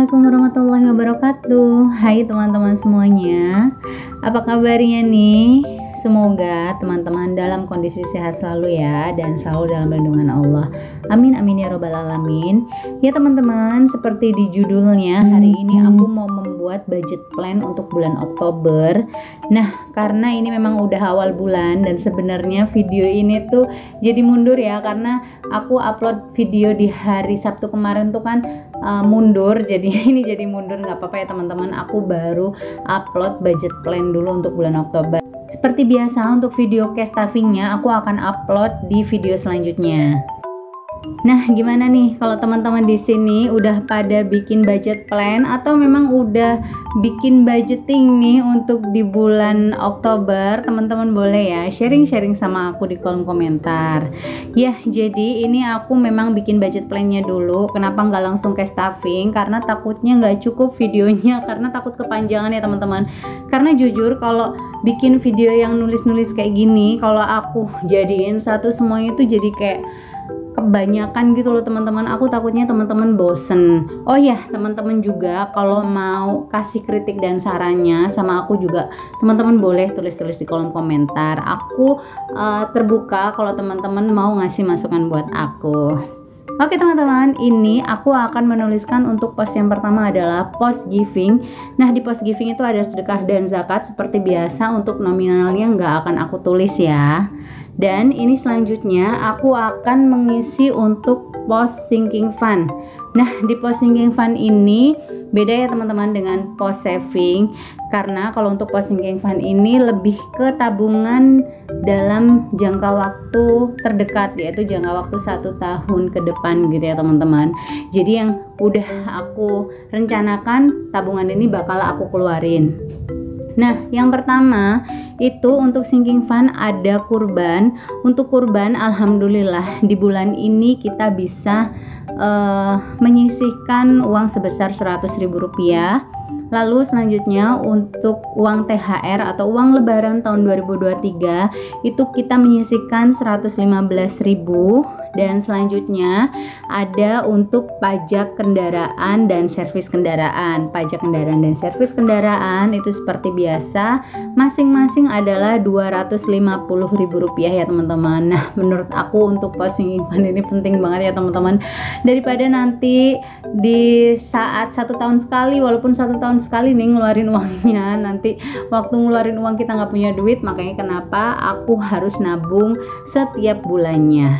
Assalamualaikum warahmatullahi wabarakatuh. Hai teman-teman semuanya, apa kabarnya nih? Semoga teman-teman dalam kondisi sehat selalu ya, dan selalu dalam lindungan Allah. Amin amin ya robbal alamin. Ya teman-teman, seperti di judulnya, hari ini aku mau membuat budget plan untuk bulan Oktober. Nah, karena ini memang udah awal bulan dan sebenarnya video ini tuh jadi mundur ya, karena aku upload video di hari Sabtu kemarin tuh kan mundur, jadi ini jadi mundur. Nggak apa-apa ya teman-teman, aku baru upload budget plan dulu untuk bulan Oktober. Seperti biasa untuk video case stuffingnya aku akan upload di video selanjutnya. Nah, gimana nih kalau teman-teman di sini udah pada bikin budget plan atau memang udah bikin budgeting nih untuk di bulan Oktober? Teman-teman boleh ya sharing-sharing sama aku di kolom komentar. Ya, jadi ini aku memang bikin budget plannya dulu. Kenapa nggak langsung case stuffing? Karena takutnya nggak cukup videonya, karena takut kepanjangan ya teman-teman. Karena jujur kalau bikin video yang nulis-nulis kayak gini, kalau aku jadiin satu semuanya itu jadi kayak kebanyakan gitu loh teman-teman. Aku takutnya teman-teman bosen. Oh ya teman-teman juga kalau mau kasih kritik dan sarannya sama aku juga, teman-teman boleh tulis-tulis di kolom komentar. Aku terbuka kalau teman-teman mau ngasih masukan buat aku. Oke teman-teman, ini aku akan menuliskan untuk post yang pertama adalah post giving. Nah, di post giving itu ada sedekah dan zakat seperti biasa. Untuk nominalnya nggak akan aku tulis ya. Dan ini selanjutnya aku akan mengisi untuk post sinking fund. Nah, di post sinking fund ini beda ya teman-teman dengan post saving, karena kalau untuk post sinking fund ini lebih ke tabungan dalam jangka waktu terdekat, yaitu jangka waktu 1 tahun ke depan gitu ya teman-teman. Jadi yang udah aku rencanakan tabungan ini bakal aku keluarin. Nah, yang pertama itu untuk sinking fund ada kurban. Untuk kurban, alhamdulillah di bulan ini kita bisa menyisihkan uang sebesar Rp100.000. Lalu selanjutnya untuk uang THR atau uang lebaran tahun 2023 itu kita menyisihkan Rp115.000. Dan selanjutnya ada untuk pajak kendaraan dan servis kendaraan. Pajak kendaraan dan servis kendaraan itu seperti biasa masing-masing adalah Rp250.000 ya teman-teman. Nah, menurut aku untuk posting event ini penting banget ya teman-teman. Daripada nanti di saat 1 tahun sekali, walaupun 1 tahun sekali nih ngeluarin uangnya, nanti waktu ngeluarin uang kita nggak punya duit. Makanya kenapa aku harus nabung setiap bulannya.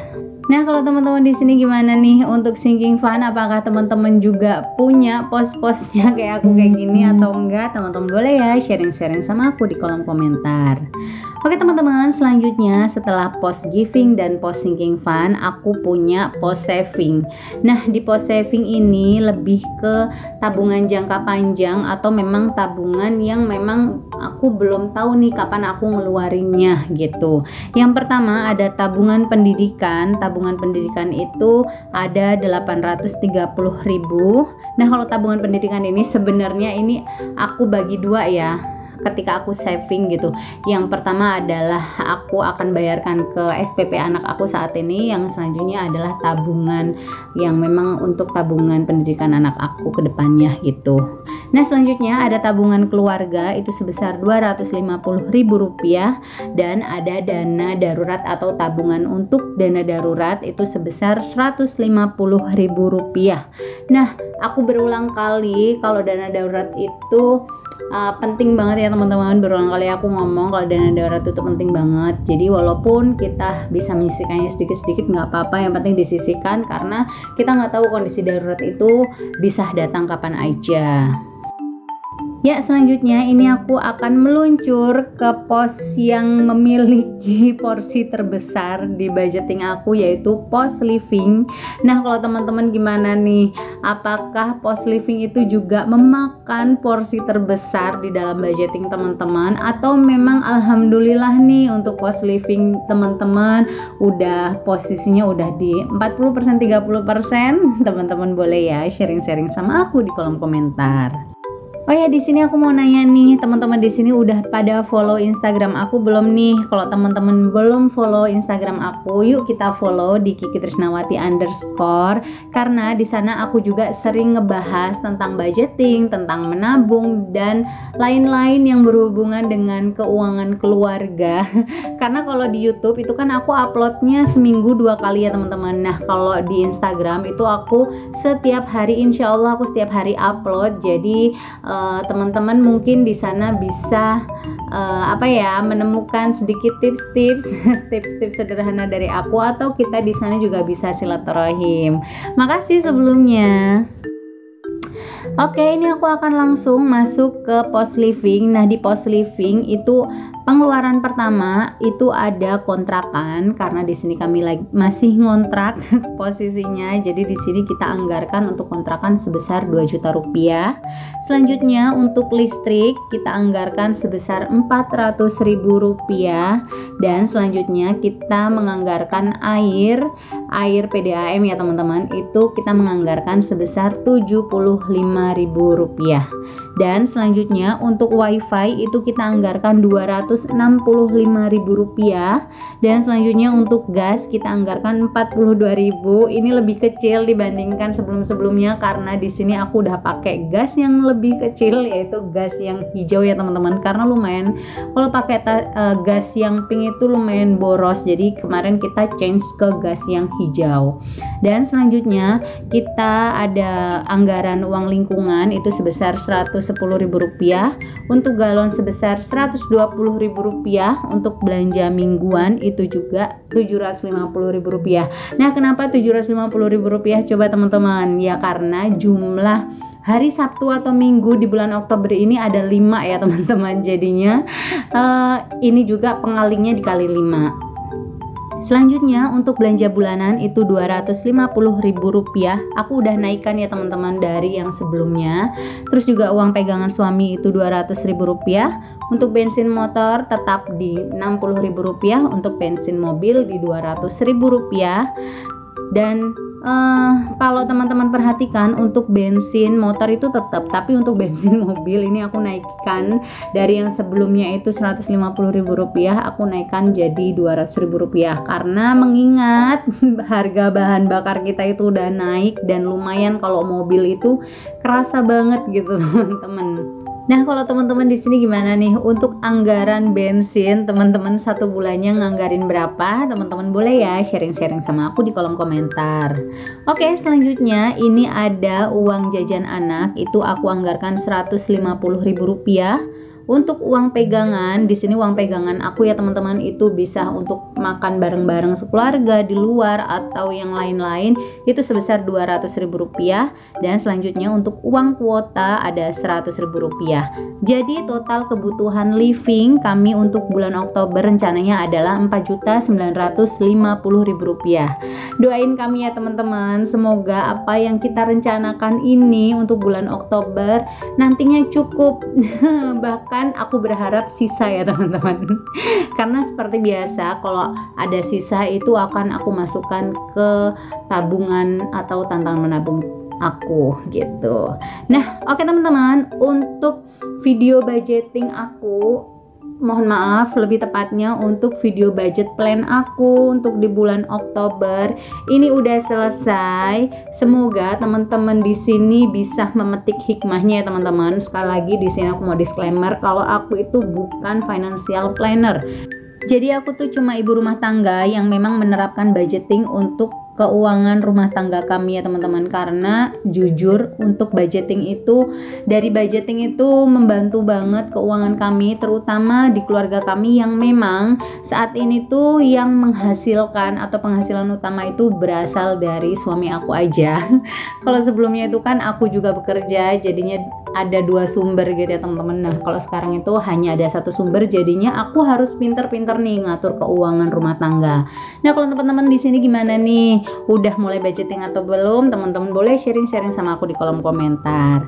Nah, kalau teman-teman di sini gimana nih untuk sinking fund? Apakah teman-teman juga punya pos-posnya kayak aku kayak gini atau enggak? Teman-teman boleh ya sharing-sharing sama aku di kolom komentar. Oke teman-teman, selanjutnya setelah post giving dan post sinking fund, aku punya post saving. Nah, di post saving ini lebih ke tabungan jangka panjang atau memang tabungan yang memang aku belum tahu nih kapan aku ngeluarinnya gitu. Yang pertama ada tabungan pendidikan. Tabungan pendidikan itu ada Rp830.000. Nah, kalau tabungan pendidikan ini sebenarnya ini aku bagi dua ya ketika aku saving gitu. Yang pertama adalah aku akan bayarkan ke SPP anak aku saat ini. Yang selanjutnya adalah tabungan yang memang untuk tabungan pendidikan anak aku ke depannya gitu. Nah, selanjutnya ada tabungan keluarga itu sebesar Rp250.000 dan ada dana darurat atau tabungan untuk dana darurat itu sebesar Rp150.000. Nah, aku berulang kali kalau dana darurat itu penting banget ya teman-teman. Berulang kali aku ngomong kalau dana darurat itu penting banget. Jadi walaupun kita bisa menyisihkannya sedikit-sedikit nggak apa-apa, yang penting disisihkan karena kita nggak tahu kondisi darurat itu bisa datang kapan aja. Ya, selanjutnya ini aku akan meluncur ke pos yang memiliki porsi terbesar di budgeting aku, yaitu pos living. Nah, kalau teman-teman gimana nih? Apakah pos living itu juga memakan porsi terbesar di dalam budgeting teman-teman? Atau memang alhamdulillah nih untuk pos living teman-teman udah posisinya udah di 40% 30%? Teman-teman boleh ya sharing-sharing sama aku di kolom komentar. Oh ya, di sini aku mau nanya nih, teman-teman di sini udah pada follow Instagram aku belum nih? Kalau teman-teman belum follow Instagram aku, yuk kita follow di Kiki Trisnawati _ karena di sana aku juga sering ngebahas tentang budgeting, tentang menabung dan lain-lain yang berhubungan dengan keuangan keluarga. Karena kalau di YouTube itu kan aku uploadnya seminggu 2 kali ya teman-teman. Nah, kalau di Instagram itu aku setiap hari, insya Allah aku setiap hari upload. Jadi teman-teman mungkin di sana bisa menemukan sedikit tips-tips tips-tips sederhana dari aku, atau kita di sana juga bisa silaturahim. Makasih sebelumnya. Oke, ini aku akan langsung masuk ke post living. Nah, di post living itu pengeluaran pertama itu ada kontrakan, karena di sini kami masih ngontrak posisinya. Jadi di sini kita anggarkan untuk kontrakan sebesar 2 juta rupiah. Selanjutnya untuk listrik kita anggarkan sebesar 400.000 rupiah, dan selanjutnya kita menganggarkan air PDAM ya teman-teman, itu kita menganggarkan sebesar 75.000 rupiah. Dan selanjutnya untuk wifi itu kita anggarkan 265.000 rupiah, dan selanjutnya untuk gas kita anggarkan 42.000. Ini lebih kecil dibandingkan sebelum-sebelumnya karena di sini aku udah pakai gas yang lebih kecil, yaitu gas yang hijau ya teman-teman, karena lumayan kalau pakai gas yang pink itu lumayan boros, jadi kemarin kita change ke gas yang hijau. Dan selanjutnya kita ada anggaran uang lingkungan itu sebesar 110.000 rupiah, untuk galon sebesar 120.000 rupiah, untuk belanja mingguan itu juga 750.000 rupiah. Nah, kenapa 750.000 rupiah coba teman-teman? Ya karena jumlah hari Sabtu atau Minggu di bulan Oktober ini ada 5 ya teman-teman, jadinya ini juga pengalingnya dikali 5. Selanjutnya untuk belanja bulanan itu 250.000 rupiah. Aku udah naikkan ya teman-teman dari yang sebelumnya. Terus juga uang pegangan suami itu 200.000 rupiah. Untuk bensin motor tetap di 60.000 rupiah. Untuk bensin mobil di 200.000 rupiah. Dan kalau teman-teman perhatikan untuk bensin motor itu tetap, tapi untuk bensin mobil ini aku naikkan dari yang sebelumnya itu 150.000 rupiah, aku naikkan jadi 200.000 rupiah karena mengingat harga bahan bakar kita itu udah naik, dan lumayan kalau mobil itu kerasa banget gitu teman-teman. Nah, kalau teman-teman di sini gimana nih untuk anggaran bensin? Teman-teman satu bulannya nganggarin berapa? Teman-teman boleh ya sharing-sharing sama aku di kolom komentar. Oke, selanjutnya ini ada uang jajan anak, itu aku anggarkan 150.000 rupiah. Untuk uang pegangan, di sini uang pegangan aku ya teman-teman itu bisa untuk makan bareng-bareng sekeluarga di luar atau yang lain-lain itu sebesar 200.000 rupiah, dan selanjutnya untuk uang kuota ada 100.000 rupiah. Jadi total kebutuhan living kami untuk bulan Oktober rencananya adalah 4.950.000 rupiah. Doain kami ya teman-teman, semoga apa yang kita rencanakan ini untuk bulan Oktober nantinya cukup bahkan aku berharap sisa ya teman-teman. Karena seperti biasa kalau ada sisa itu akan aku masukkan ke tabungan atau tantangan menabung aku gitu. Nah, oke teman-teman, untuk video budgeting aku, mohon maaf lebih tepatnya untuk video budget plan aku untuk di bulan Oktober ini udah selesai. Semoga teman-teman di sini bisa memetik hikmahnya ya teman-teman. Sekali lagi di sini aku mau disclaimer kalau aku itu bukan financial planner. Jadi aku tuh cuma ibu rumah tangga yang memang menerapkan budgeting untuk keuangan rumah tangga kami ya teman-teman, karena jujur untuk budgeting itu, dari budgeting itu membantu banget keuangan kami, terutama di keluarga kami yang memang saat ini tuh yang menghasilkan atau penghasilan utama itu berasal dari suami aku aja. Kalau sebelumnya itu kan aku juga bekerja, jadinya ada 2 sumber gitu ya teman-teman. Nah, kalau sekarang itu hanya ada 1 sumber, jadinya aku harus pinter-pinter nih ngatur keuangan rumah tangga. Nah, kalau teman-teman di sini gimana nih? Udah mulai budgeting atau belum? Teman-teman boleh sharing-sharing sama aku di kolom komentar.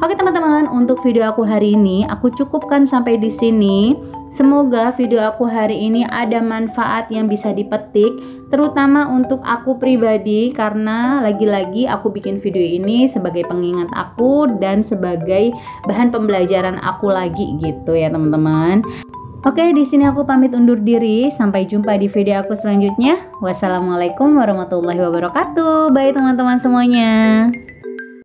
Oke teman-teman, untuk video aku hari ini aku cukupkan sampai di sini. Semoga video aku hari ini ada manfaat yang bisa dipetik, terutama untuk aku pribadi, karena lagi-lagi aku bikin video ini sebagai pengingat aku dan sebagai bahan pembelajaran aku lagi gitu ya teman-teman. Oke, di sini aku pamit undur diri. Sampai jumpa di video aku selanjutnya. Wassalamualaikum warahmatullahi wabarakatuh. Bye teman-teman semuanya.